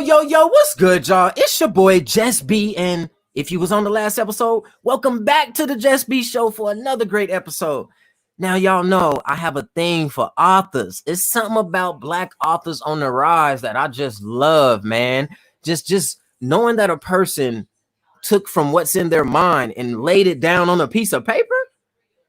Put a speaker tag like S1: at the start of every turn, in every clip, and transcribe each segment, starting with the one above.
S1: Yo, what's good, y'all? It's your boy, Just B, and if you was on the last episode, welcome back to the Just B Show for another great episode. Now, y'all know I have a thing for authors. It's something about Black authors on the rise that I just love, man. Just knowing that a person took from what's in their mind and laid it down on a piece of paper,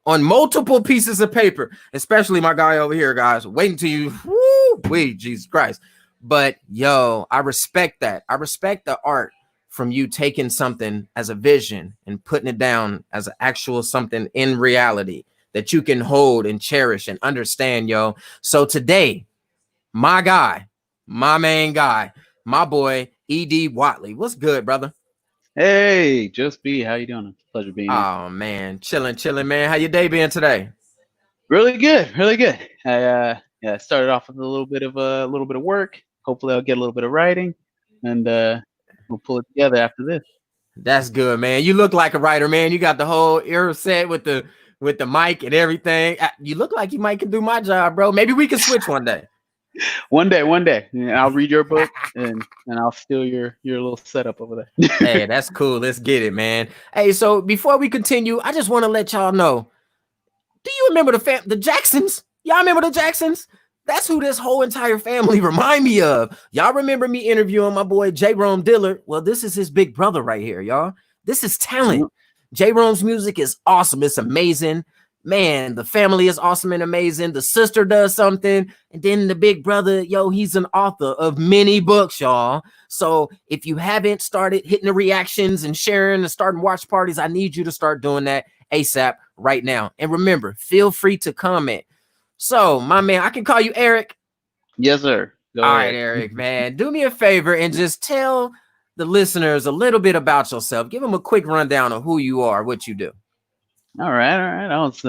S1: on multiple pieces of paper, especially my guy over here, guys. Waiting till you, woo, Jesus Christ. But yo, I respect that. I respect the art from you taking something as a vision and putting it down as an actual something in reality that you can hold and cherish and understand, yo. So today, my guy, my main guy, my boy, E.D. Watley. What's good, brother?
S2: Hey, Just B, how you doing? It's a pleasure being here.
S1: Oh man, chilling, man. How your day been today?
S2: Really good, really good. I started off with a little bit of work. Hopefully, I'll get a little bit of writing, and we'll pull it together after this.
S1: That's good, man. You look like a writer, man. You got the whole ear set with the mic and everything. You look like you might can do my job, bro. Maybe we can switch one day.
S2: One day. Yeah, I'll read your book and I'll steal your little setup over there.
S1: Hey, that's cool. Let's get it, man. Hey, so before we continue, I just want to let y'all know. Do you remember the Jacksons? Y'all remember the Jacksons? That's who this whole entire family remind me of. Y'all remember me interviewing my boy J-Rome Dillard? Well, this is his big brother right here, y'all. This is talent. J-Rome's music is awesome. It's amazing. Man, the family is awesome and amazing. The sister does something. And then the big brother, yo, he's an author of many books, y'all. So if you haven't started hitting the reactions and sharing and starting watch parties, I need you to start doing that ASAP right now. And remember, feel free to comment. So, my man, I can call you Eric.
S2: Yes, sir.
S1: Go ahead. All right, Eric, man. Do me a favor and just tell the listeners a little bit about yourself. Give them a quick rundown of who you are, what you do.
S2: All right. I was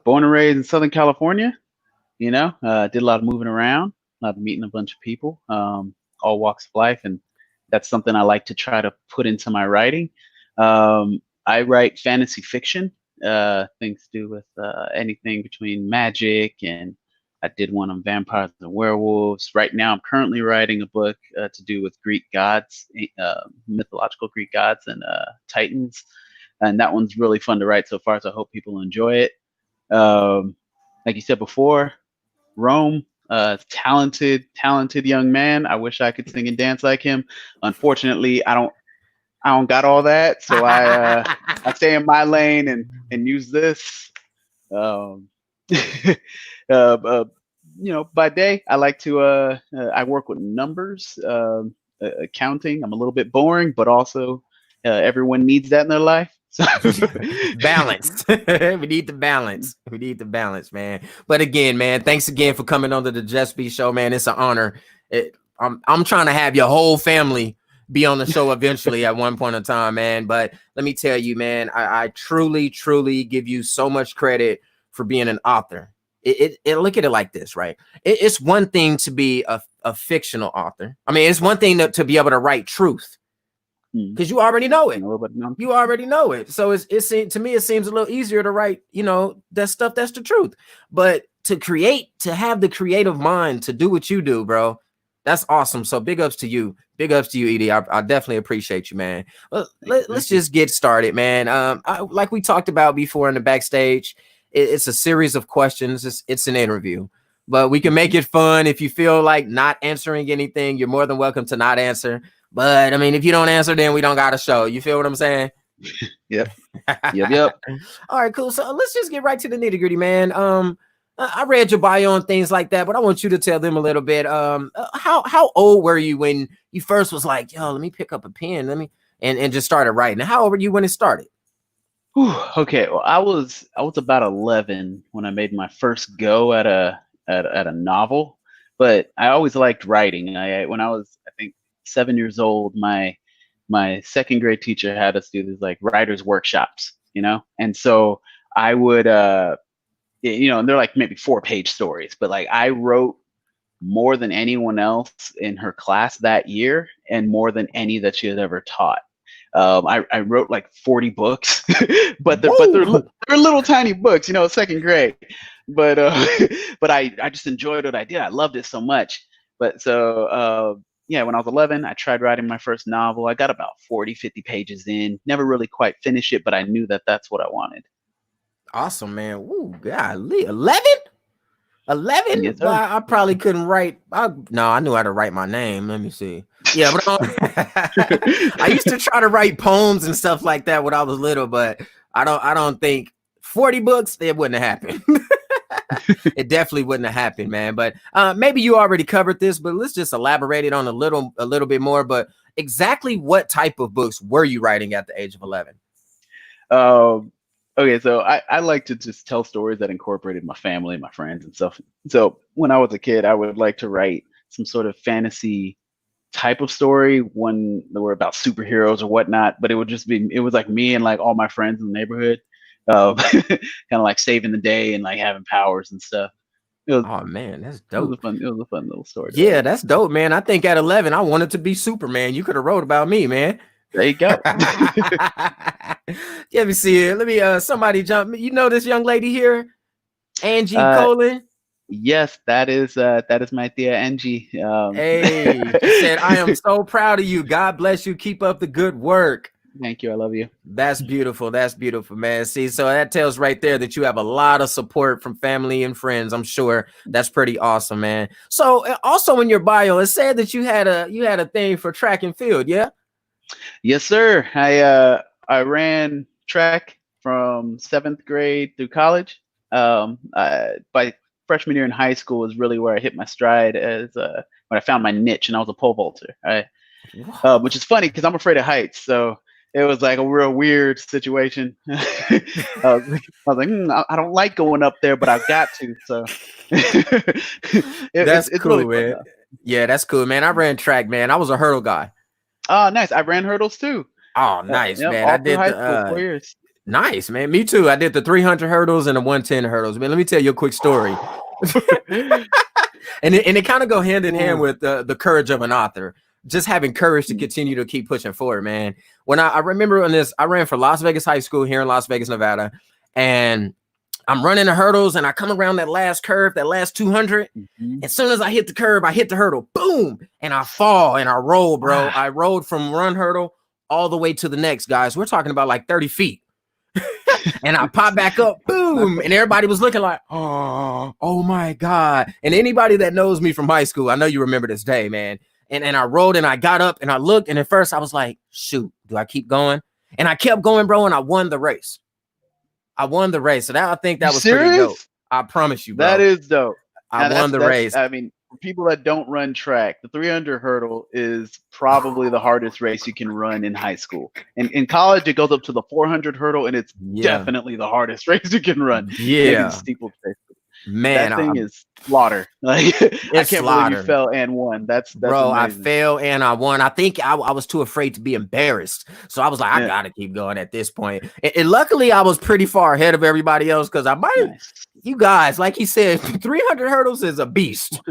S2: born and raised in Southern California. Did a lot of moving around, a lot of meeting a bunch of people, all walks of life, and that's something I like to try to put into my writing. I write fantasy fiction, things to do with anything between magic, and I did one on vampires and werewolves. Right now, I'm currently writing a book to do with Greek gods, mythological Greek gods and Titans. And that one's really fun to write so far, so I hope people enjoy it. Like you said before, Rome, talented young man. I wish I could sing and dance like him. Unfortunately, I don't got all that, so I stay in my lane and use this. By day, I like to I work with numbers, accounting. I'm a little bit boring, but also everyone needs that in their life. So
S1: balance. We need the balance, man. But again, man, thanks again for coming on to the Just B Show, man. It's an honor. I'm trying to have your whole family be on the show eventually at one point in time, man. But let me tell you, man, I truly give you so much credit for being an author. It look at it like this, right? It's one thing to be a fictional author. I mean, it's one thing to be able to write truth. Because you already know it. You already know it. So to me, it seems a little easier to write, that stuff that's the truth. But to have the creative mind to do what you do, bro, that's awesome. So big ups to you. Big ups to you, Edie. I definitely appreciate you, man. Let's just get started, man. Like we talked about before in the backstage, it's a series of questions. It's an interview. But we can make it fun. If you feel like not answering anything, you're more than welcome to not answer. But I mean, if you don't answer, then we don't got a show. You feel what I'm saying?
S2: Yep.
S1: All right, cool. So let's just get right to the nitty gritty, man. I read your bio and things like that, but I want you to tell them a little bit. How old were you when you first was like, yo, let me pick up a pen, and just started writing? How old were you when it started?
S2: Okay, well, I was about 11 when I made my first go at a novel, but I always liked writing. When I was, I think, 7 years old, my second grade teacher had us do these like writers workshops, and so I would and they're like maybe 4-page stories, but like I wrote more than anyone else in her class that year and more than any that she had ever taught. I wrote like 40 books, but they're little tiny books, second grade. But I just enjoyed what I did. I loved it so much. But so yeah, when I was 11, I tried writing my first novel. I got about 40, 50 pages in. Never really quite finished it, but I knew that that's what I wanted.
S1: Awesome, man. Ooh, golly, 11? 11?
S2: Yes,
S1: Well,
S2: sir.
S1: I probably couldn't write. No, I knew how to write my name. Let me see. Yeah, but I used to try to write poems and stuff like that when I was little, but I don't think 40 books, it wouldn't have happened. It definitely wouldn't have happened, man. But maybe you already covered this, but let's just elaborate it on a little bit more. But exactly what type of books were you writing at the age of 11?
S2: Okay, so I like to just tell stories that incorporated my family, my friends, and stuff. So when I was a kid, I would like to write some sort of fantasy type of story, one that were about superheroes or whatnot. But it would just be, it was like me and like all my friends in the neighborhood, kind of like saving the day and like having powers and stuff.
S1: Oh man, that's
S2: It was a
S1: dope.
S2: fun, it was a fun little story to
S1: Yeah,
S2: write.
S1: that's dope, man. I think at 11, I wanted to be Superman. You could have wrote about me, man.
S2: There you go.
S1: Let me see it. Let me somebody jump. You know this young lady here, Angie
S2: Uh,
S1: Colin.
S2: yes, that is my dear Angie.
S1: Hey, she said, I am so proud of you. God bless you. Keep up the good work.
S2: Thank you. I love you.
S1: That's beautiful. That's beautiful, man. See, so that tells right there that you have a lot of support from family and friends. I'm sure that's pretty awesome, man. So also in your bio, it said that you had a thing for track and field, yeah?
S2: Yes, sir. I ran track from 7th grade through college. By freshman year in high school was really where I hit my stride as when I found my niche, and I was a pole vaulter. Which is funny because I'm afraid of heights, so it was like a real weird situation. I was like, I don't like going up there, but I've got to. So
S1: That's
S2: it's
S1: cool,
S2: really fun,
S1: man.
S2: though.
S1: Yeah, that's cool, man. I ran track, man. I was a hurdle guy.
S2: Oh, nice. I ran hurdles too.
S1: Oh, nice,
S2: Yep,
S1: man. I
S2: all through
S1: did
S2: high
S1: the
S2: school, 4 years.
S1: nice, man. Me too. I did the 300 hurdles and the 110 hurdles. Man, let me tell you a quick story. And it kind of go hand in hand with the courage of an author. Just having courage to continue to keep pushing forward, man. When I remember on this, I ran for Las Vegas High School here in Las Vegas, Nevada, and I'm running the hurdles, and I come around that last curve, that last 200. As soon as I hit the curve, I hit the hurdle, boom, and I fall and I roll, bro. I rolled from one hurdle all the way to the next, guys. We're talking about like 30 feet. And I pop back up, boom, and everybody was looking like, oh my God. And anybody that knows me from high school, I know you remember this day, man. And I rolled and I got up and I looked, and at first I was like, shoot, do I keep going? And I kept going, bro, and I won the race. So I think that was pretty dope. I promise you, bro.
S2: That is dope.
S1: I won the race.
S2: I mean, for people that don't run track, the 300 hurdle is probably the hardest race you can run in high school. In college, it goes up to the 400 hurdle, and it's definitely the hardest race you can run.
S1: Yeah.
S2: Steeplechase.
S1: Man,
S2: that thing is slaughter. Like, I can't believe you fell and won. That's
S1: bro,
S2: amazing.
S1: I fell and I won. I think I was too afraid to be embarrassed. So I was like, I gotta keep going at this point. And luckily I was pretty far ahead of everybody else, because I might you guys, like he said, 300 hurdles is a beast.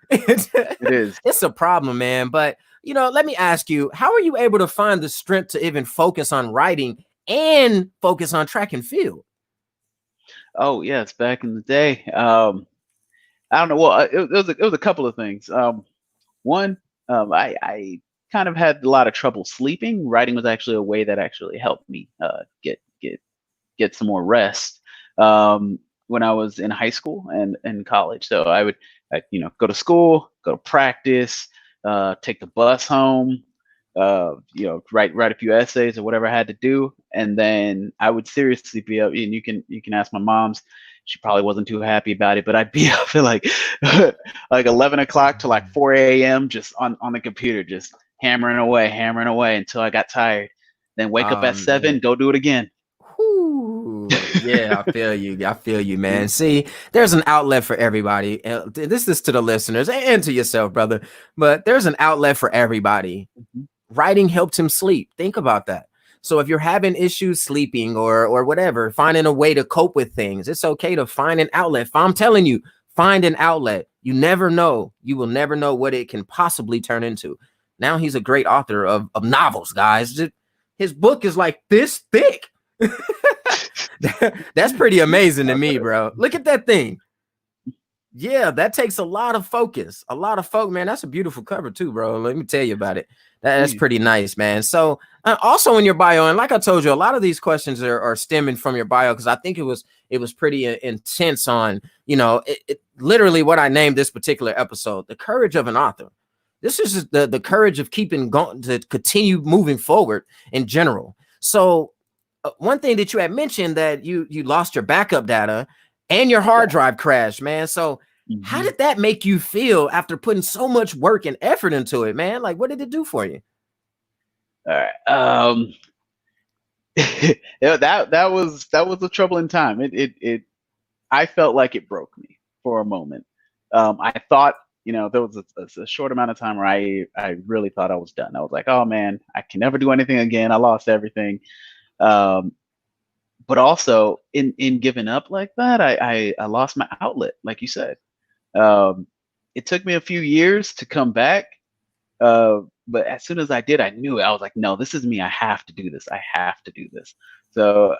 S1: It is. It's a problem, man. But let me ask you, how are you able to find the strength to even focus on writing and focus on track and field?
S2: Oh yes, back in the day. I don't know. Well, it was a couple of things. One, I kind of had a lot of trouble sleeping. Writing was actually a way that actually helped me get some more rest when I was in high school and college. So I would go to school, go to practice, take the bus home, write a few essays or whatever I had to do, and then I would seriously be up. And you can ask my mom's; she probably wasn't too happy about it, but I'd be up at like 11 o'clock to like 4 a.m. just on the computer, just hammering away until I got tired. Then wake up at 7, go do it again.
S1: Yeah, I feel you, man. See, there's an outlet for everybody. This is to the listeners and to yourself, brother. But there's an outlet for everybody. Writing helped him sleep. Think about that. So if you're having issues sleeping or whatever, finding a way to cope with things, it's okay to find an outlet. I'm telling you, find an outlet. You never know. You will never know what it can possibly turn into. Now he's a great author of novels, guys. His book is like this thick. That's pretty amazing to me, bro. Look at that thing. Yeah, that takes a lot of focus. A lot of folk, man. That's a beautiful cover too, bro. Let me tell you about it. That's
S2: Please.
S1: pretty nice, man. So also in your bio, and like I told you, a lot of these questions are stemming from your bio because I think it was pretty intense on, literally what I named this particular episode, the courage of an author. This is just the courage of keeping going to continue moving forward in general. So one thing that you had mentioned that you lost your backup data and your hard drive crashed, man. So how did that make you feel after putting so much work and effort into it, man? Like, what did it do for you?
S2: All right. That was a troubling time. I felt like it broke me for a moment. I thought, there was a short amount of time where I really thought I was done. I was like, oh man, I can never do anything again. I lost everything. But also in giving up like that, I lost my outlet, like you said. It took me a few years to come back. But as soon as I did, I knew it. I was like, no, this is me. I have to do this. I have to do this. So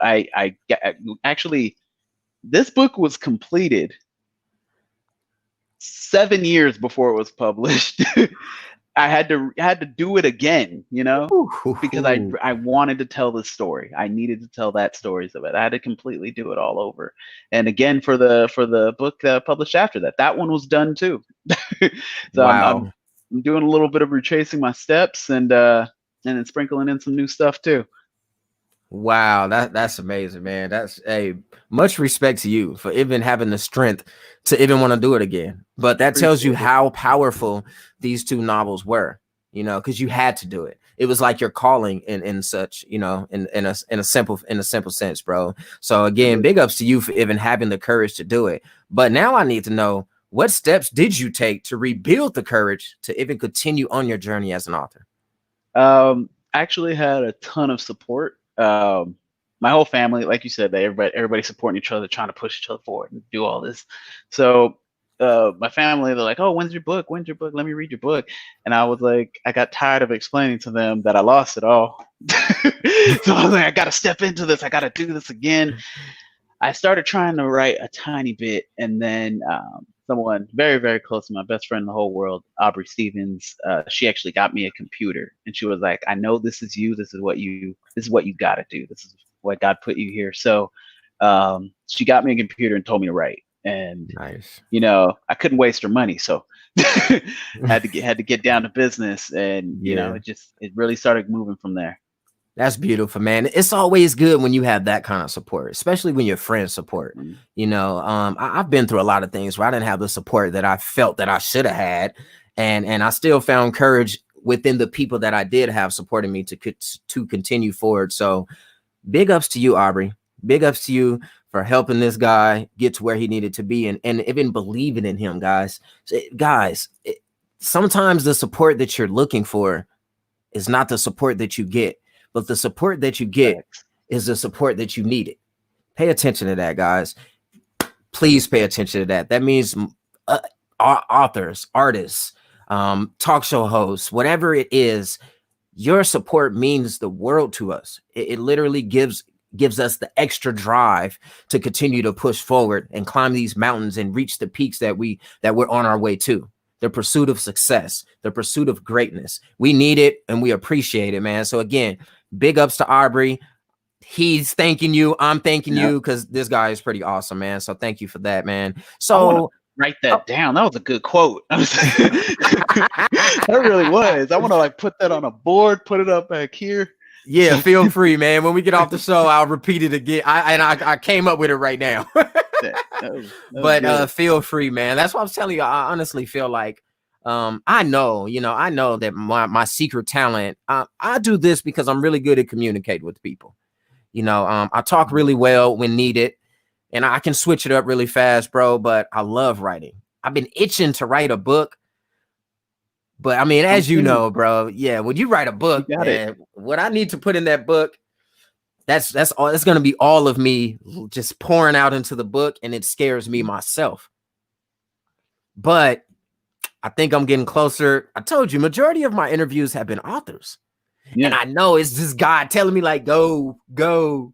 S2: actually, this book was completed 7 years before it was published. I had to do it again, because I wanted to tell this story. I needed to tell that stories of it. I had to completely do it all over. And again, for the book published after that, that one was done too. So
S1: Wow.
S2: I'm doing a little bit of retracing my steps and then sprinkling in some new stuff too.
S1: Wow, that's amazing, man. That's much respect to you for even having the strength to even want to do it again. But that tells you how powerful these two novels were, because you had to do it. It was like your calling in such, in a simple sense, bro. So again, big ups to you for even having the courage to do it. But now I need to know, what steps did you take to rebuild the courage to even continue on your journey as an author?
S2: Actually had a ton of support. My whole family, like you said, everybody supporting each other, trying to push each other forward and do all this. So my family, they're like, oh, when's your book? When's your book? Let me read your book. And I was like, I got tired of explaining to them that I lost it all. So I was like, I got to step into this. I got to do this again. I started trying to write a tiny bit, and then someone very, very close to my best friend in the whole world, Aubrey Stevens, she actually got me a computer, and she was like, I know this is you. This is what you got to do. This is what God put you here. So she got me a computer and told me to write. And
S1: nice.
S2: I couldn't waste her money, so had to get down to business, and it really started moving from there.
S1: That's beautiful, man. It's always good when you have that kind of support, especially when your friends support. I've been through a lot of things where I didn't have the support that I felt that I should have had, and I still found courage within the people that I did have supporting me to continue forward. So, big ups to you, Aubrey. Big ups to you for helping this guy get to where he needed to be, and even believing in him, guys. Sometimes the support that you're looking for is not the support that you get. But the support that you get is the support that you needed. Pay attention to that, guys. Please pay attention to that. That means authors, artists, talk show hosts, whatever it is, your support means the world to us. It literally gives us the extra drive to continue to push forward and climb these mountains and reach the peaks that we're on our way to. The pursuit of success, the pursuit of greatness. We need it and we appreciate it, man. So again, big ups to Aubrey. He's thanking you. I'm thanking you because this guy is pretty awesome, man. So thank you for that, man. So
S2: write that down. That was a good quote. That really was. I want to put that on a board, put it up back here.
S1: Yeah, feel free, man. When we get off the show, I'll repeat it again. I came up with it right now. But feel free, man. That's what I was telling you. I honestly feel like I know that my secret talent, I do this because I'm really good at communicating with people. I talk really well when needed, and I can switch it up really fast, bro. But I love writing. I've been itching to write a book. But I mean, as you know, bro, when you write a book, man, what I need to put in that book, that's all. It's gonna be all of me just pouring out into the book, and it scares me myself. But I think I'm getting closer. I told you, majority of my interviews have been authors, and I know it's this guy telling me go.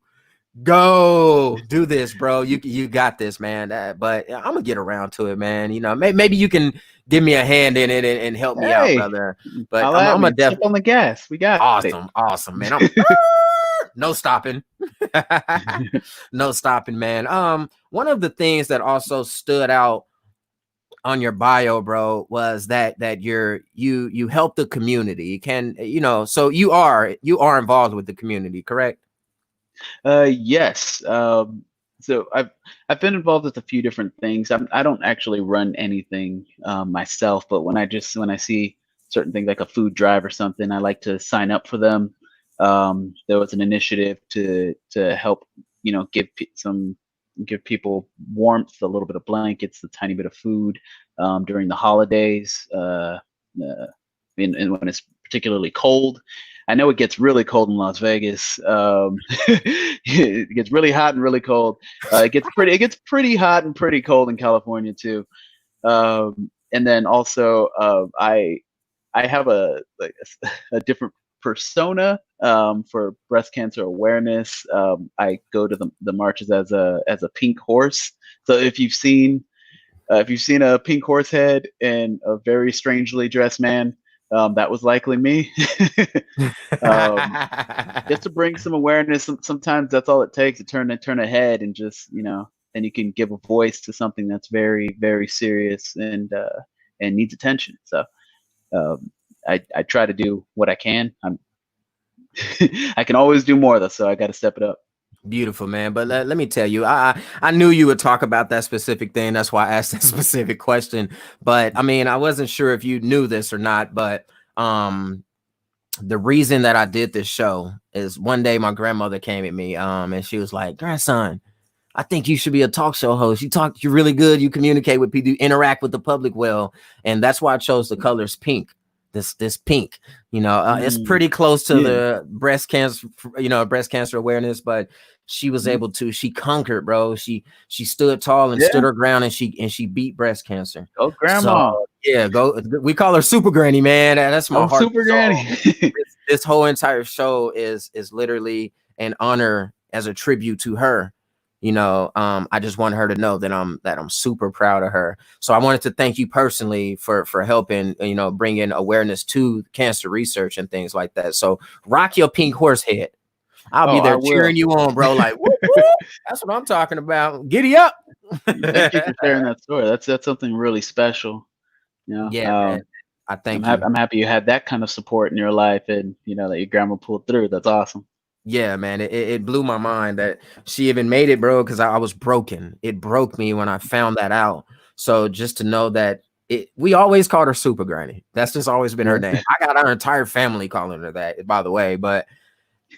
S1: Go do this, bro. You got this, man. But I'm gonna get around to it, man. You know, maybe you can give me a hand in it and help me out,
S2: Hey,
S1: brother. But
S2: holla at
S1: I'm a
S2: me. Step
S1: definitely
S2: on the gas. We got it.
S1: awesome, man. No stopping. No stopping, man. One of the things that also stood out on your bio, bro, was that you help the community. You can, so you are involved with the community, correct?
S2: Yes. So I've been involved with a few different things. I don't actually run anything myself, but when I see certain things like a food drive or something, I like to sign up for them. There was an initiative to help, give people warmth, a little bit of blankets, a tiny bit of food during the holidays, and when it's particularly cold. I know it gets really cold in Las Vegas. It gets really hot and really cold. It gets pretty hot and pretty cold in California too. And then also, I have a different persona for breast cancer awareness. I go to the marches as a pink horse. So if you've seen a pink horse head and a very strangely dressed man, that was likely me. um, just to bring some awareness. Sometimes that's all it takes to turn a head and just then you can give a voice to something that's very very serious and needs attention. So I try to do what I can. I can always do more though, so I got to step it up.
S1: Beautiful, man. But let me tell you, I knew you would talk about that specific thing. That's why I asked that specific question. But I mean, I wasn't sure if you knew this or not. But the reason that I did this show is one day my grandmother came at me, and she was like, "Grandson, I think you should be a talk show host. You're really good. You communicate with people, you interact with the public well." And that's why I chose the colors pink. This pink, it's
S2: Mm,
S1: pretty close to
S2: yeah.
S1: the breast cancer awareness, but she was
S2: Mhm.
S1: able to, she conquered, bro. She stood tall and stood
S2: Yeah.
S1: her ground, and she beat breast cancer.
S2: Oh,
S1: So
S2: grandma.
S1: yeah, we call her Super Granny, man. That's my
S2: Oh,
S1: heart
S2: super
S1: and soul.
S2: granny.
S1: This whole entire show is literally an honor as a tribute to her. I just want her to know that I'm super proud of her. So I wanted to thank you personally for helping, bring in awareness to cancer research and things like that. So rock your pink horse head. I'll be
S2: Oh, I
S1: there cheering
S2: will.
S1: you on, bro. Like, whoop, whoop. That's what I'm talking about. Giddy up.
S2: Thank you for sharing that story. That's something really special. You know,
S1: Yeah, man. I thank you.
S2: I'm happy you had that kind of support in your life, and that your grandma pulled through. That's awesome.
S1: Yeah, man, it blew my mind that she even made it, bro, because I was broken. It broke me when I found that out. So just to know that we always called her Super Granny. That's just always been her
S2: Yeah.
S1: name. I got our entire family calling her that, by the way. But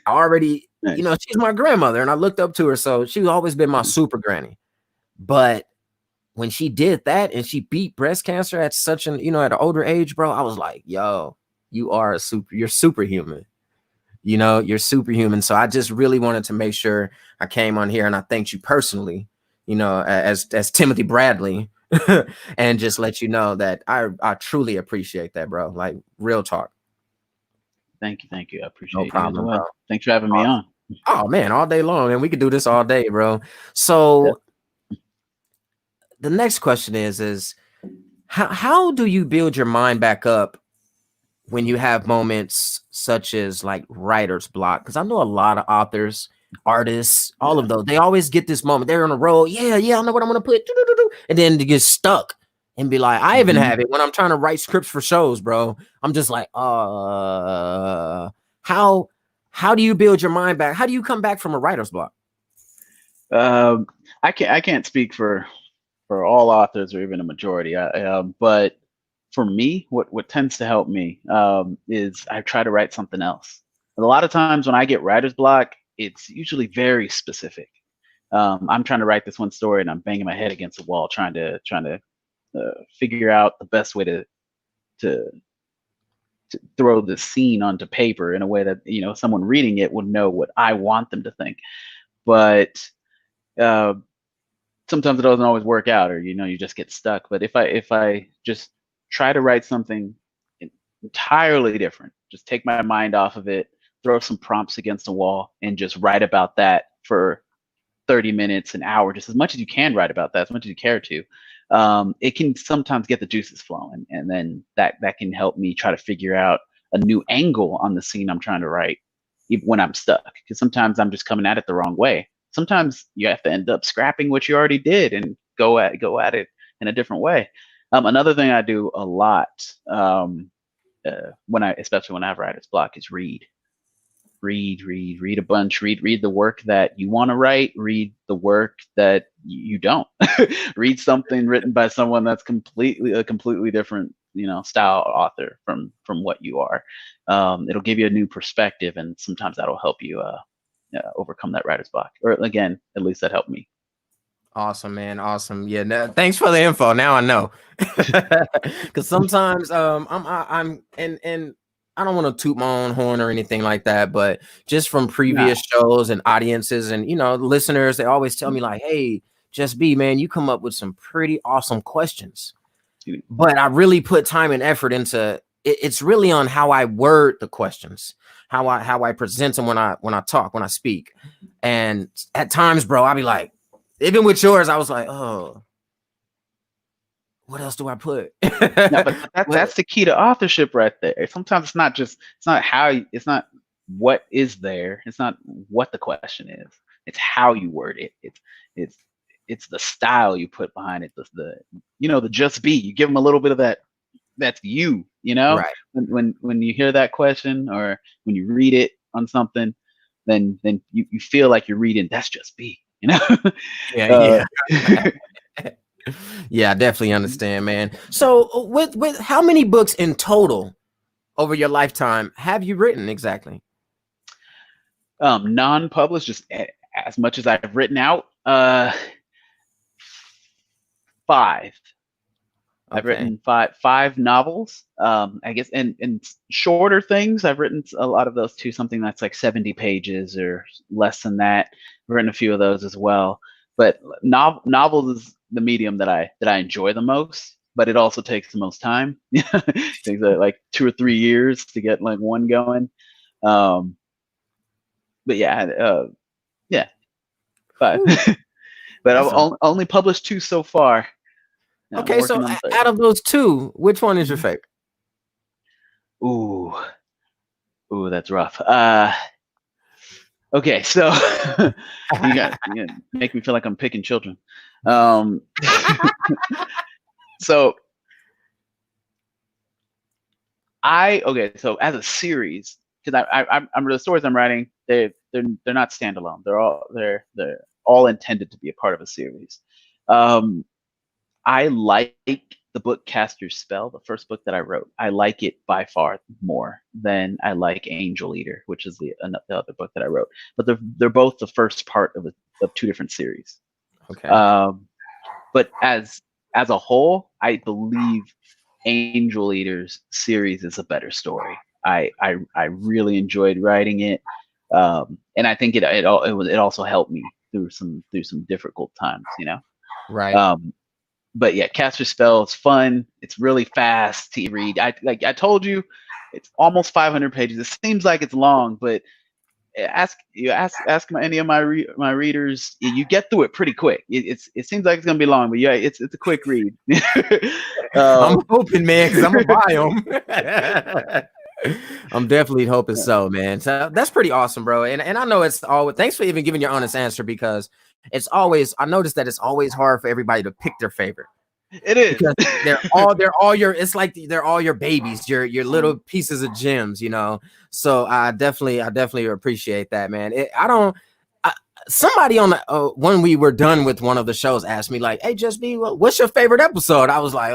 S1: I already,
S2: Nice.
S1: she's my grandmother, and I looked up to her, so she's always been my Super Granny. But when she did that and she beat breast cancer at such at an older age, bro, I was like, yo, you're superhuman. You're superhuman. So I just really wanted to make sure I came on here and I thanked you personally, as Timothy Bradley, and just let you know that I truly appreciate that, bro. Like real talk.
S2: Thank you. I
S1: No
S2: appreciate you as
S1: problem, bro.
S2: well. Thanks for having me
S1: Awesome.
S2: on.
S1: Oh man, all day long, and we could do this all day, bro.
S2: Yep.
S1: So the next question is how do you build your mind back up when you have moments such as like writer's block? Because I know a lot of authors, artists, all of
S2: Yeah.
S1: those, they always get this moment. They're on a roll. Yeah, I know what I'm gonna put. And then they get stuck and be like, I even
S2: Mhm.
S1: have it when I'm trying to write scripts for shows, bro. I'm just like, how how do you build your mind back? How do you come back from a writer's block?
S2: Um, I can't speak for all authors or even a majority. But for me, what tends to help me is I try to write something else. And a lot of times when I get writer's block, it's usually very specific. I'm trying to write this one story and I'm banging my head against the wall trying to figure out the best way to to throw the scene onto paper in a way that someone reading it would know what I want them to think. But uh, sometimes it doesn't always work out, or you just get stuck. But if I just try to write something entirely different, just take my mind off of it, throw some prompts against the wall, and just write about that for 30 minutes, an hour, just as much as you can write about that, as much as you care to, it can sometimes get the juices flowing, and then that can help me try to figure out a new angle on the scene I'm trying to write, even when I'm stuck. Because sometimes I'm just coming at it the wrong way. Sometimes you have to end up scrapping what you already did and go at it in a different way. Another thing I do a lot, especially when I have writer's block, is read a bunch, read the work that you want to write, read the work that you don't. Read something written by someone that's a completely different, style author from what you are. It'll give you a new perspective, and sometimes that'll help you overcome that writer's block, or again, at least that helped me.
S1: Awesome, man. Awesome. Yeah. Thanks for the info. Now I know. Because sometimes I'm and I don't want to toot my own horn or anything like that, but just from previous shows and audiences and listeners, they always tell me like, "Hey, Just Be, man, you come up with some pretty awesome questions." But I really put time and effort into it. It's really on how I word the questions, how I present them when I talk, when I speak. And at times, bro, I'll be like, even with yours, I was like, oh, what else do I put?
S2: But that's the key to authorship right there. Sometimes it's not what is there. It's not what the question is. It's how you word it. It's the style you put behind it. The just be. You give them a little bit of that. That's you.
S1: Right.
S2: When you hear that question or when you read it on something, then you feel like you're reading. That's Just Be.
S1: Yeah. Yeah, I definitely understand, man. So with how many books in total over your lifetime have you written exactly?
S2: Non-published, just as much as I've written out, 5. I've written five novels, I guess, and shorter things. I've written a lot of those too, something that's like 70 pages or less than that. I've written a few of those as well. But novels is the medium that I enjoy the most, but it also takes the most time. It takes like 2 or 3 years to get like one going. But yeah, 5. But I've only published 2 so far.
S1: Okay, so out of those 2, which one is your favorite?
S2: Ooh, that's rough. Okay, so you make me feel like I'm picking children. So as a series, because I'm the stories I'm writing, they're not standalone. They're all intended to be a part of a series. I like the book Cast Your Spell, the first book that I wrote. I like it by far more than I like Angel Eater, which is the other book that I wrote. But they're both the first part of 2 different series.
S1: Okay.
S2: But as a whole, I believe Angel Eater's series is a better story. I really enjoyed writing it, and I think it also helped me through some difficult times.
S1: Right.
S2: But yeah, Cast Your Spell is fun. It's really fast to read. I told you, it's almost 500 pages. It seems like it's long, but ask any of my readers, you get through it pretty quick. It seems like it's gonna be long, but yeah, it's a quick read.
S1: I'm hoping, man, because I'm gonna buy them. I'm definitely hoping so, man. So that's pretty awesome, bro. And I know it's always, thanks for even giving your honest answer, because it's always, I noticed that it's always hard for everybody to pick their favorite.
S2: It is,
S1: because they're all your, it's like they're all your babies, your little pieces of gems, So I definitely appreciate that, man. Somebody on the when we were done with one of the shows asked me like, "Hey, Just Be, what's your favorite episode?" I was like,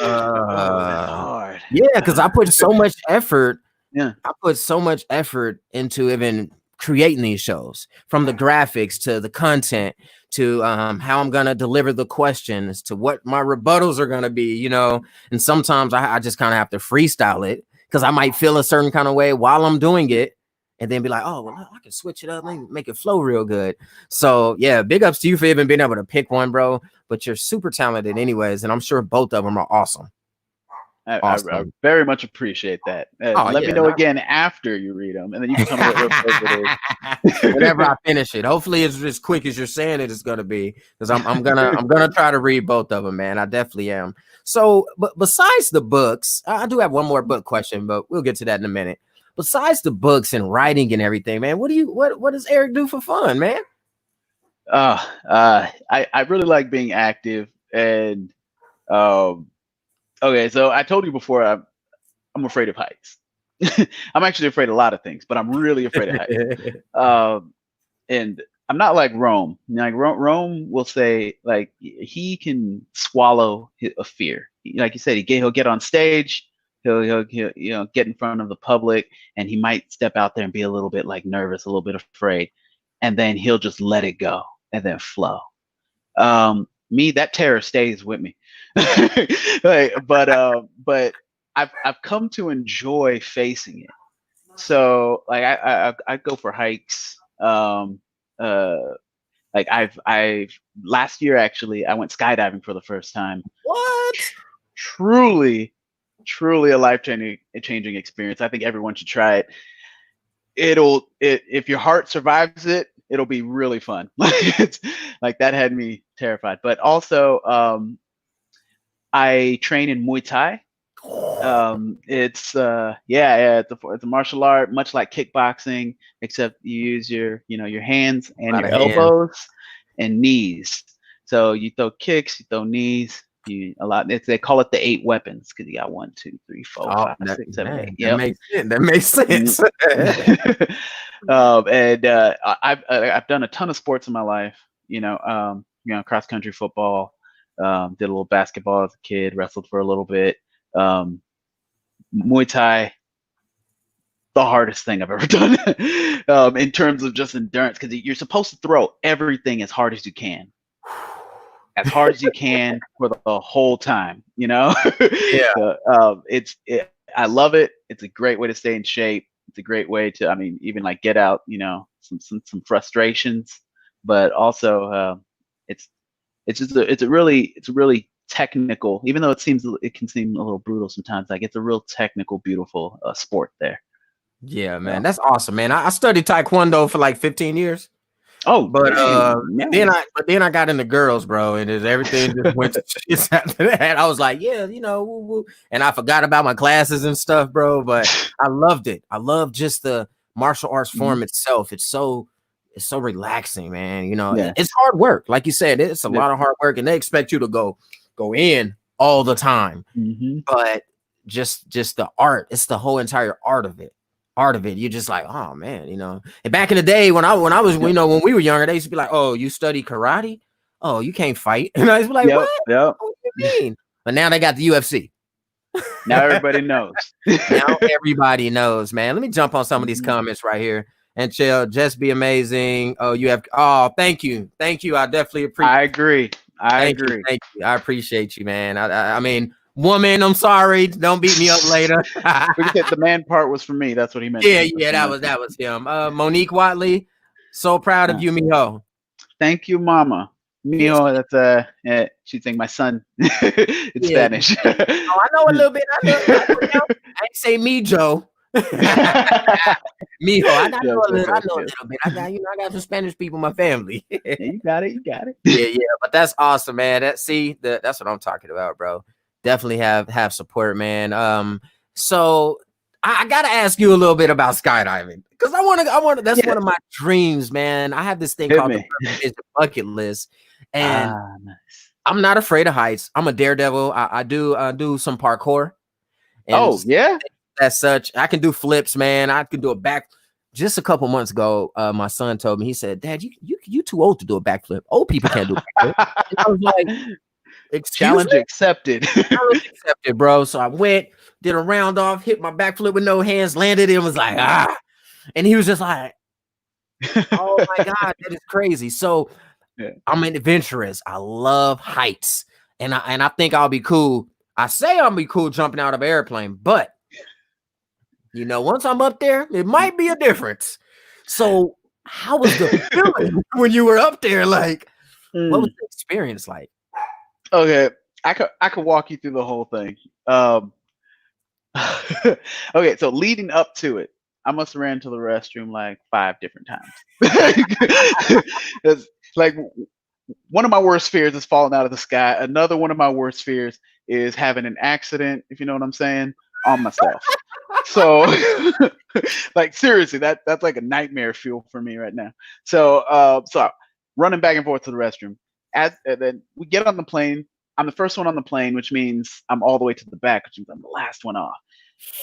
S2: hard.
S1: Yeah, because I put so much effort.
S2: Yeah,
S1: I put so much effort into even creating these shows, from the graphics to the content to how I'm gonna deliver the questions to what my rebuttals are gonna be, And sometimes I just kind of have to freestyle it, because I might feel a certain kind of way while I'm doing it, and then be like, oh, well, I can switch it up, make it flow real good. So yeah, big ups to you for even being able to pick one, bro. But you're super talented anyways, and I'm sure both of them are awesome.
S2: I
S1: Awesome.
S2: very much appreciate that.
S1: Oh
S2: Let me
S1: yeah,
S2: know again after you read them, and then you can tell me what episode it
S1: whenever
S2: is.
S1: I finish it. Hopefully it's as quick as you're saying it's gonna be, because I'm gonna try to read both of them, man. I definitely am. So, but besides the books, I do have one more book question, but we'll get to that in a minute. Besides the books and writing and everything, man, what does Eric do for fun, man?
S2: I really like being active, and um, okay, so I told you before I'm afraid of heights. I'm actually afraid of a lot of things, but I'm really afraid of heights. Um, and I'm not like Rome. Like Rome will say, like he can swallow a fear. Like you said, he'll get on stage, he'll get in front of the public, and he might step out there and be a little bit like nervous, a little bit afraid, and then he'll just let it go and then flow. Me, that terror stays with me. But I've come to enjoy facing it. So like I go for hikes. Uh, like I've last year actually I went skydiving for the first time.
S1: What?
S2: Truly, truly a life changing experience. I think everyone should try it. If your heart survives it, it'll be really fun. It's like that had me terrified. But also, I train in Muay Thai. It's a martial art, much like kickboxing, except you use your hands and
S1: Out
S2: your
S1: of hand.
S2: elbows and knees. So you throw kicks, you throw knees, they call it the 8 weapons because you got 1, 2, 3, 4,
S1: Oh,
S2: 5,
S1: that,
S2: 6, 7, 8.
S1: man, that
S2: Yep.
S1: makes sense. That makes sense.
S2: And I've done a ton of sports in my life. Cross country football. Did a little basketball as a kid. Wrestled for a little bit. Muay Thai, the hardest thing I've ever done in terms of just endurance, because you're supposed to throw everything as hard as you can for the whole time.
S1: Yeah.
S2: I love it. It's a great way to stay in shape. It's a great way to, even like get out, some frustrations, but also it's a really technical, even though it can seem a little brutal sometimes. Like it's a real technical, beautiful sport there.
S1: Yeah, man, that's awesome, man. I studied Taekwondo for like 15 years.
S2: Oh,
S1: But
S2: nice.
S1: then I got into girls, bro, and everything just went to shit after that. I was like, yeah, woo, woo. And I forgot about my classes and stuff, bro. But I loved it. I love just the martial arts form itself. It's so relaxing, man.
S2: Yeah.
S1: It's hard work, like you said. It's a lot of hard work, and they expect you to go in all the time. But just the art, it's the whole entire art of it. You're just like, oh man, And back in the day when I was, when we were younger, they used to be like, oh, you study karate? Oh, you can't fight. And I was like, what?
S2: Yep.
S1: What do you mean? But now they got the UFC.
S2: Now everybody knows.
S1: Now everybody knows, man. Let me jump on some of these comments right here. And chill, just be amazing. Thank you. I definitely appreciate.
S2: I agree.
S1: Thank you. I appreciate you, man. I mean, woman, I'm sorry. Don't beat me up later.
S2: The man part was for me. That's what he meant.
S1: Yeah, that was him. Monique Watley, so proud of you, Miho.
S2: Thank you, Mama. Mijo, that's she's saying my son in Spanish.
S1: Oh, I know a little bit. I ain't say me, Joe. Mijo, I know a little bit. I got some Spanish people in my family.
S2: Yeah, you got it.
S1: Yeah, but that's awesome, man. That's what I'm talking about, bro. Definitely have support, man. So I gotta ask you a little bit about skydiving, because I want to. That's one of my dreams, man. I have this thing called the bucket list, and
S2: nice.
S1: I'm not afraid of heights. I'm a daredevil. I do some parkour.
S2: And
S1: as such, I can do flips, man. I can do a back. Just a couple months ago, my son told me, he said, "Dad, you too old to do a backflip. Old people can't do a backflip." And I was like,
S2: challenge accepted.
S1: Challenge accepted, bro. So I went, did a round off, hit my backflip with no hands, landed, and was like, and he was just like, oh my God, that is crazy. So I'm an adventurous. I love heights, and I think I'll be cool. I say I'll be cool jumping out of an airplane, but once I'm up there, it might be a difference. So how was the feeling when you were up there? Like, what was the experience like?
S2: Okay, I could walk you through the whole thing. Okay, so leading up to it, I must have ran to the restroom like 5 different times. It's like one of my worst fears is falling out of the sky. Another one of my worst fears is having an accident, if you know what I'm saying, on myself. So, like seriously, that's like a nightmare fuel for me right now. So running back and forth to the restroom. And then we get on the plane. I'm the first one on the plane, which means I'm all the way to the back, which means I'm the last one off.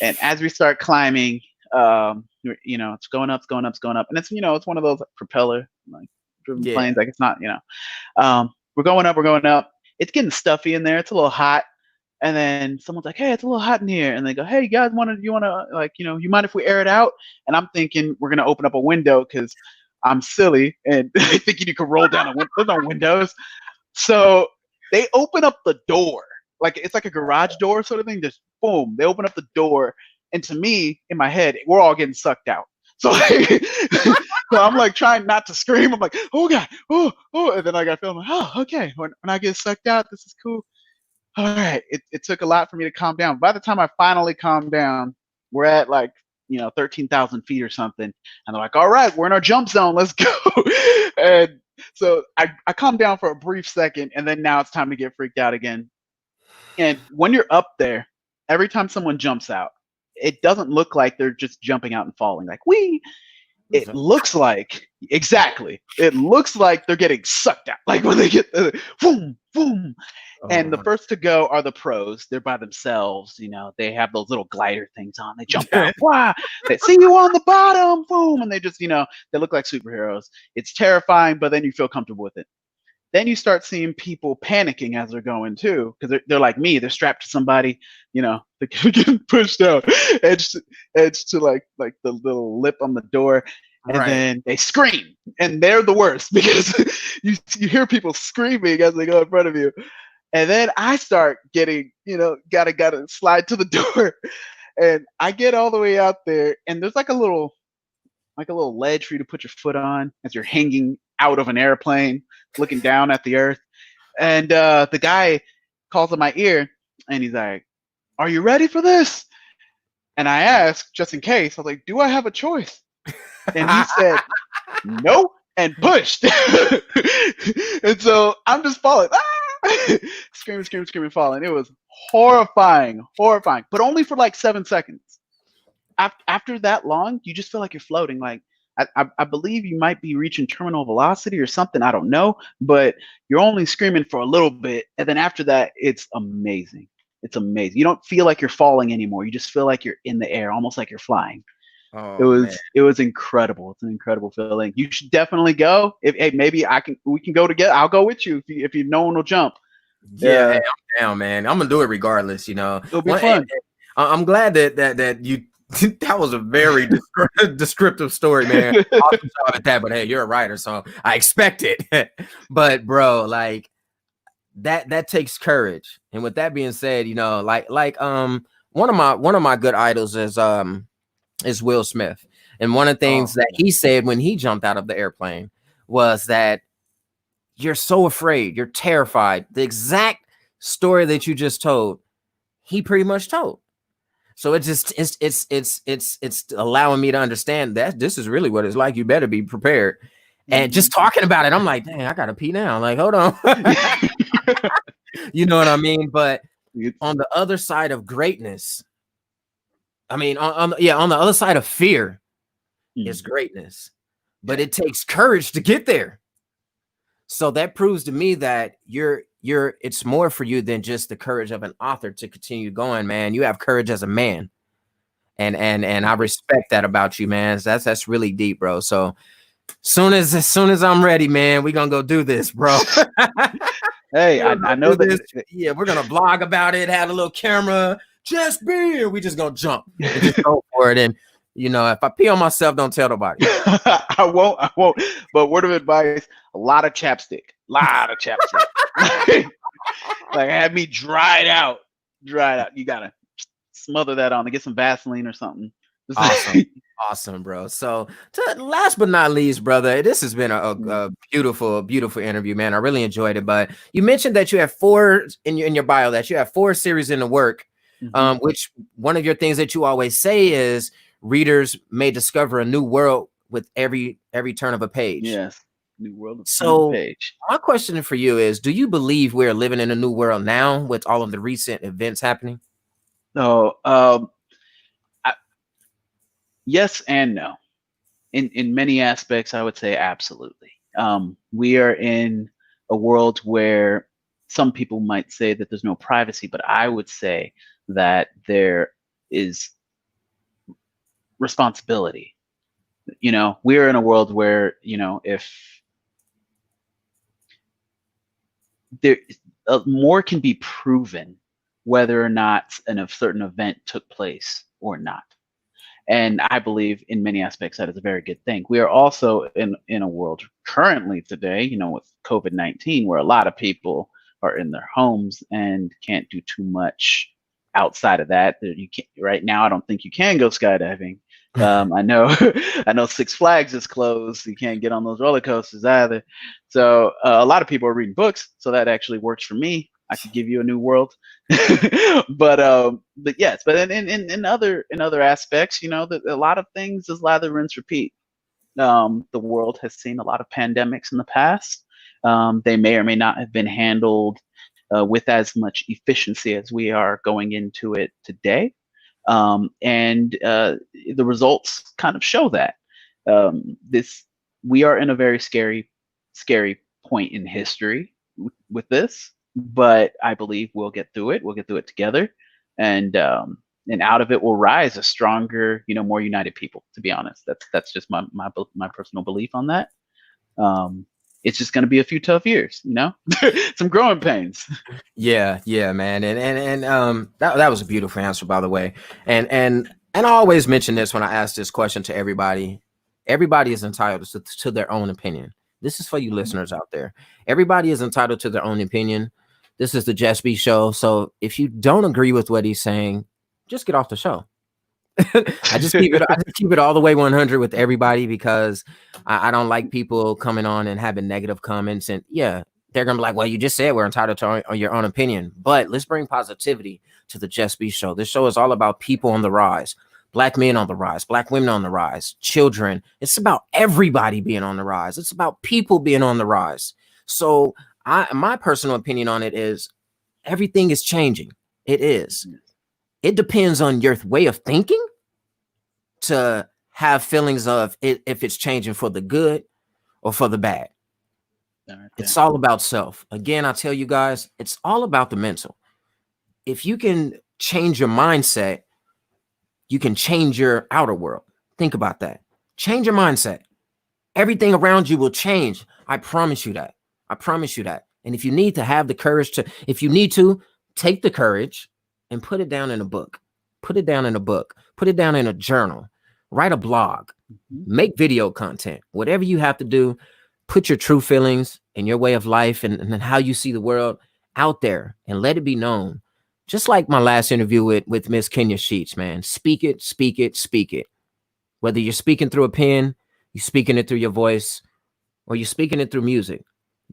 S2: And as we start climbing, it's going up, it's going up, it's going up, and it's one of those propeller like driven
S1: Yeah.
S2: planes. Like it's not, we're going up, we're going up. It's getting stuffy in there. It's a little hot. And then someone's like, "Hey, it's a little hot in here." And they go, "Hey, you guys, you want to you mind if we air it out?" And I'm thinking we're gonna open up a window because I'm silly and thinking you could roll down a window. There's no windows. So they open up the door, like it's like a garage door sort of thing. Just boom, they open up the door, and to me, in my head, we're all getting sucked out. So, so I'm like trying not to scream. I'm like, "Oh god, oh," and then I got feeling like, "Oh, okay." When I get sucked out, this is cool. All right. It took a lot for me to calm down. By the time I finally calmed down, we're at like 13,000 feet or something, and they're like, "All right, we're in our jump zone. Let's go." And so I calmed down for a brief second, and then now it's time to get freaked out again. And when you're up there, every time someone jumps out, it doesn't look like they're just jumping out and falling like wee. It looks like it looks like they're getting sucked out. Like when they get the boom, boom. And the first to go are the pros. They're by themselves. They have those little glider things on. They jump out. Wow. They see you on the bottom. Boom. And they just, they look like superheroes. It's terrifying, but then you feel comfortable with it. Then you start seeing people panicking as they're going too, because they're like me. They're strapped to somebody, they're getting pushed out, edge to like the little lip on the door, and then they scream, and they're the worst because you hear people screaming as they go in front of you, and then I start getting, gotta slide to the door, and I get all the way out there, and there's like a little ledge for you to put your foot on as you're hanging out of an airplane, looking down at the earth. And the guy calls in my ear, and he's like, "Are you ready for this?" And I asked, just in case, I was like, "Do I have a choice?" And he said, "No," and pushed. And so I'm just falling. Screaming, falling. It was horrifying, but only for like 7 seconds. After that long, you just feel like you're floating. Like I believe you might be reaching terminal velocity or something. I don't know, but you're only screaming for a little bit, and then after that, it's amazing. It's amazing. You don't feel like you're falling anymore. You just feel like you're in the air, almost like you're flying. It was incredible. It's an incredible feeling. You should definitely go. Hey, maybe we can go together. I'll go with you if no one will jump.
S1: Yeah, hey, I'm down, man. I'm gonna do it regardless.
S2: It'll be fun.
S1: I'm glad that you. That was a very descriptive story, man. Awesome job at that, but hey, you're a writer, so I expect it. But bro, like that takes courage. And with that being said, one of my good idols is Will Smith. And one of the things that he said when he jumped out of the airplane was that you're so afraid, you're terrified. The exact story that you just told, he pretty much told. So it's allowing me to understand that this is really what it's like. You better be prepared. And just talking about it, I'm like, dang, I gotta pee now. Like, hold on. You know what I mean? But on the other side of greatness, on the other side of fear is greatness. But it takes courage to get there. So that proves to me that it's more for you than just the courage of an author to continue going, man. You have courage as a man. And I respect that about you, man. That's really deep, bro. So as soon as I'm ready, man, we're gonna go do this, bro.
S2: Hey, I know that.
S1: Yeah, we're gonna vlog about it, have a little camera, just be here. We just gonna jump and just go for it. And if I pee on myself, don't tell nobody.
S2: I won't. But word of advice: a lot of chapstick. Like had me dried out. You gotta smother that on and get some Vaseline or something.
S1: Awesome, bro. So last but not least, brother, this has been a beautiful interview, man. I really enjoyed it. But you mentioned that you have 4 in your bio, that you have 4 series in the work.
S2: Hmm.
S1: which one of your things that you always say is readers may discover a new world with every turn of a page.
S2: Yes. New world of turn of the
S1: So
S2: page.
S1: my question for you is, do you believe we're living in a new world now with all of the recent events happening?
S2: So, I, yes and no. In many aspects, I would say absolutely. We are in a world where some people might say that there's no privacy, but I would say that there is responsibility. We're in a world where, if there more can be proven whether or not a certain event took place or not. And I believe in many aspects that is a very good thing. We are also in a world currently today, with COVID-19, where a lot of people are in their homes and can't do too much outside of that. You can't right now. I don't think you can go skydiving. I know, I know Six Flags is closed. You can't get on those roller coasters either. So a lot of people are reading books. So that actually works for me. I could give you a new world. But yes, but in other aspects, that a lot of things is lather, rinse, repeat. The world has seen a lot of pandemics in the past. They may or may not have been handled with as much efficiency as we are going into it today. And the results kind of show that. This We are in a very scary point in history with this, but I believe we'll get through it. We'll get through it together, and out of it will rise a stronger, more united people. To be honest, that's just my personal belief on that. It's just going to be a few tough years, some growing pains.
S1: Yeah, man. And that was a beautiful answer, by the way. And I always mention this when I ask this question to everybody. Everybody is entitled to their own opinion. This is for you listeners out there. Everybody is entitled to their own opinion. This is the Just Be Show. So if you don't agree with what he's saying, just get off the show. I just keep it all the way 100 with everybody because I don't like people coming on and having negative comments. And yeah, they're gonna be like, well, you just said we're entitled to your own opinion. But let's bring positivity to the Just Be Show. This show is all about people on the rise, black men on the rise, black women on the rise, children. It's about everybody being on the rise. It's about people being on the rise. So my personal opinion on it is everything is changing. It is. It depends on your way of thinking to have feelings of it, if it's changing for the good or for the bad. It's all about self. Again, I tell you guys, it's all about the mental. If you can change your mindset, you can change your outer world. Think about that. Change your mindset. Everything around you will change. I promise you that. I promise you that. And if you need to have the courage if you need to, take the courage and put it down in a book. Put it down in a book. Put it down in a journal. Write a blog. Make video content. Whatever you have to do, put your true feelings and your way of life and how you see the world out there and let it be known. Just like my last interview with Miss Kenya Sheets, man. Speak it, speak it, speak it. Whether you're speaking through a pen, you're speaking it through your voice, or you're speaking it through music.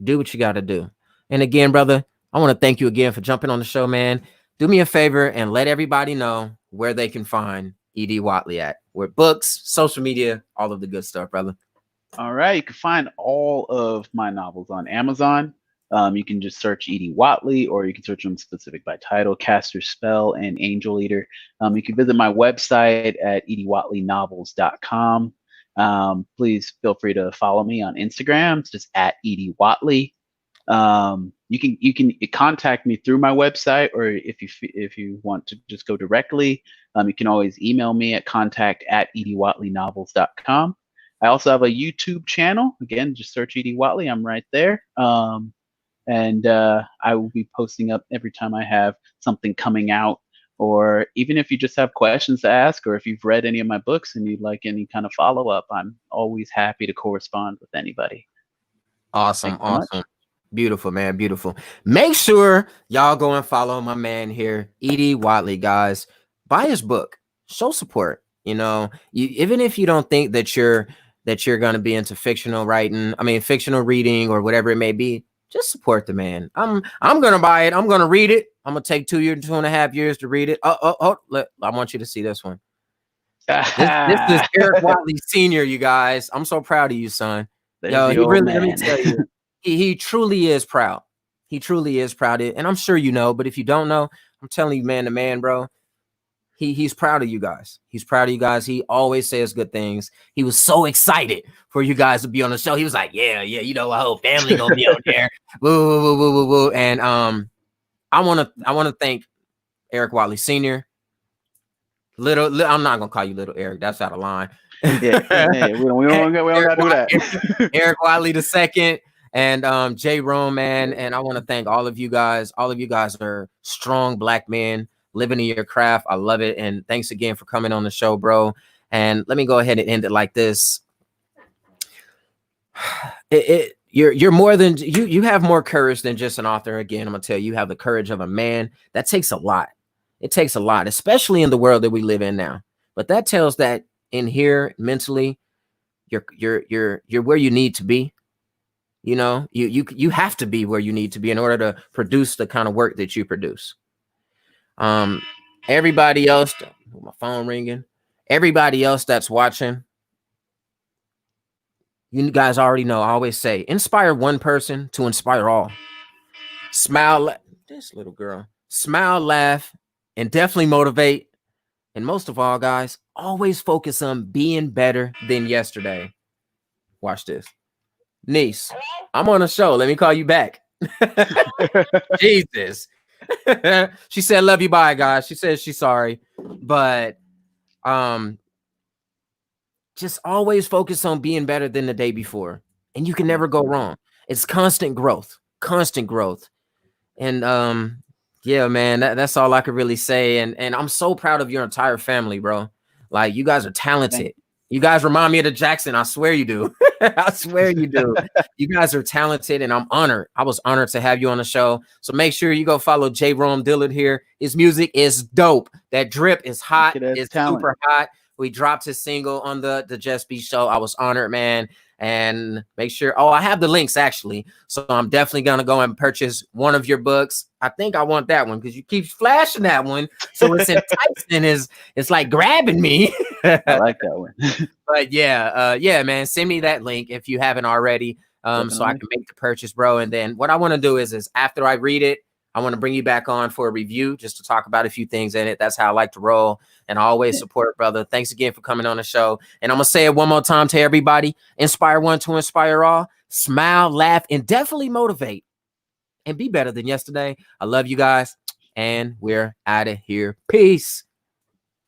S1: Do what you got to do. And again, brother, I want to thank you again for jumping on the show, man. Do me a favor and let everybody know where they can find E.D. Watley at. Where books, social media, all of the good stuff, brother.
S2: All right, you can find all of my novels on Amazon. You can just search E.D. Watley, or you can search them specific by title, Caster's Spell and Angel Eater. You can visit my website at edwatleynovels.com. Please feel free to follow me on Instagram. It's just at E.D. Watley. You can contact me through my website, or if you want to just go directly, you can always email me at contact@edwatleynovels.com. I also have a YouTube channel. Again, just search E.D. Watley. I'm right there. And I will be posting up every time I have something coming out, or even if you just have questions to ask, or if you've read any of my books and you'd like any kind of follow-up, I'm always happy to correspond with anybody.
S1: Awesome. Beautiful, man. Beautiful. Make sure y'all go and follow my man here, E.D. Watley, guys. Buy his book. Show support. Even if you don't think that you're going to be into fictional writing, fictional reading or whatever it may be, just support the man. I'm gonna buy it. I'm gonna read it. I'm gonna take 2.5 years to read it. I want you to see this one. This is Eric Watley Sr., you guys. I'm so proud of you, son.
S2: There's
S1: Yo,
S2: the
S1: he
S2: old
S1: really, let me
S2: man.
S1: tell you, he truly is proud. He truly is proud. And I'm sure you know, but if you don't know, I'm telling you, man to man, bro. He's proud of you guys. He's proud of you guys. He always says good things. He was so excited for you guys to be on the show. He was like, yeah, you know, our whole family gonna be on there. Woo, woo, woo, woo, woo, woo. And I wanna thank Eric Watley Sr. Little, I'm not gonna call you Little Eric. That's out of line.
S2: Yeah, we don't gotta do that.
S1: Eric Watley II and J Rome, man. And I want to thank all of you guys. All of you guys are strong Black men living in your craft. I love it. And thanks again for coming on the show, bro. And let me go ahead and end it like this. You're more than you have more courage than just an author. Again, I'm gonna tell you, you have the courage of a man. That takes a lot. It takes a lot, especially in the world that we live in now. But that tells that in here mentally, you're where you need to be. You know, you have to be where you need to be in order to produce the kind of work that you produce. Everybody else, my phone ringing. Everybody else that's watching, you guys already know. I always say, inspire one person to inspire all. Smile, this little girl. Smile, laugh, and definitely motivate. And most of all, guys, always focus on being better than yesterday. Watch this. Niece, I'm on a show. Let me call you back. Jesus. She said, love you, bye, guys. She says she's sorry. But just always focus on being better than the day before. And you can never go wrong. It's constant growth. And yeah, man, that's all I could really say. And I'm so proud of your entire family, bro. Like, you guys are talented. You guys remind me of the Jackson. I swear you do. I swear you do. You guys are talented, and I'm honored. I was honored to have you on the show. So make sure you go follow J. Rome Dillard here. His music is dope. That drip is hot. It's super hot. We dropped his single on the Just Be show. I was honored, man. And make sure, I have the links actually. So I'm definitely going to go and purchase one of your books. I think I want that one because you keep flashing that one. So it's enticing, it's like grabbing me.
S2: I like that one.
S1: But yeah, man, send me that link if you haven't already. So I can make the purchase, bro. And then what I want to do is after I read it, I want to bring you back on for a review just to talk about a few things in it. That's how I like to roll. And I always support, brother. Thanks again for coming on the show. And I'm going to say it one more time to everybody. Inspire one to inspire all. Smile, laugh, and definitely motivate. And be better than yesterday. I love you guys. And we're out of here. Peace.